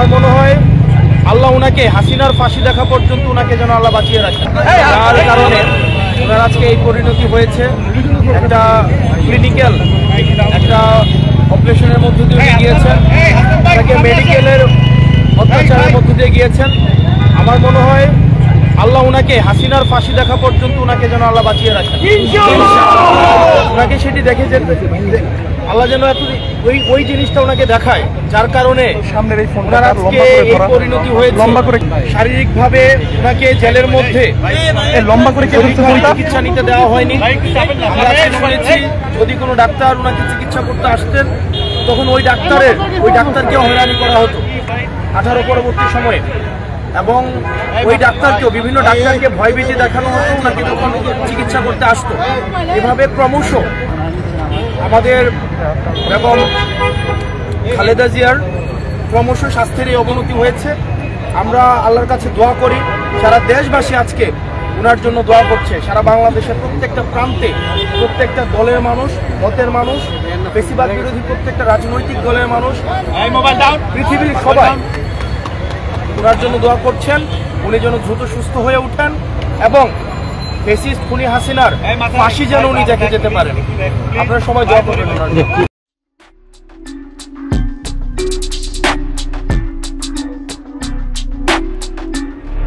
আমার মনে হয় আল্লাহ ওনাকে হাসিনার ফাঁসি দেখা পর্যন্ত ওনাকে যেন আল্লাহ বাঁচিয়ে রাখেন, যার কারণে ওনার আজকে এই পরিণতি হয়েছে। একটা ক্লিনিক্যাল একটা অপারেশনের মধ্য দিয়ে গিয়েছেন, তাকে মেডিকেলের অত্যাচারের মধ্য দিয়ে গিয়েছেন। আমার মনে হয় আল্লাহ ওনাকে হাসিনার ফাঁসি দেখা পর্যন্ত ওনাকে যেন আল্লাহ বাঁচিয়ে রাখেন, ওনাকে সেটি দেখে যেতে আল্লাহ যেন ওই জিনিসটা ওনাকে দেখায়, যার কারণে ওনার আজকে এই পরিণতি হয়েছে। শারীরিকভাবে ওনাকে জেলের মধ্যে চিকিৎসা নিতে দেওয়া হয়নি। আমরা শুনেছি যদি কোনো ডাক্তার ওনাকে চিকিৎসা করতে আসতেন তখন ওই ডাক্তারকে হয়রানি করা হতো 18 পরবর্তী সময়ে, এবং ওই ডাক্তারকেও বিভিন্ন ডাক্তারকে ভয়ভীতি দেখানো হতো ওনাকে যখন চিকিৎসা করতে আসতো। এভাবে ক্রমশ আমাদের বেগম খালেদা জিয়ার ক্রমশ স্বাস্থ্যের এই অবনতি হয়েছে। আমরা আল্লাহর কাছে দোয়া করি, সারা দেশবাসী আজকে ওনার জন্য দোয়া করছে। সারা বাংলাদেশের প্রত্যেকটা প্রান্তে প্রত্যেকটা দলের মানুষ, মতের মানুষ, বেশিরভাগ বিরোধী প্রত্যেকটা রাজনৈতিক দলের মানুষ, পৃথিবীর সবাই ওনার জন্য দোয়া করছেন। উনি যেন দ্রুত সুস্থ হয়ে উঠেন এবং ফ্যাসিস্ট খুনি হাসিনার ফাঁসি যেন উনি দেখে যেতে পারেন। আপনারা সবাই দোয়া করবেন ওনার জন্য।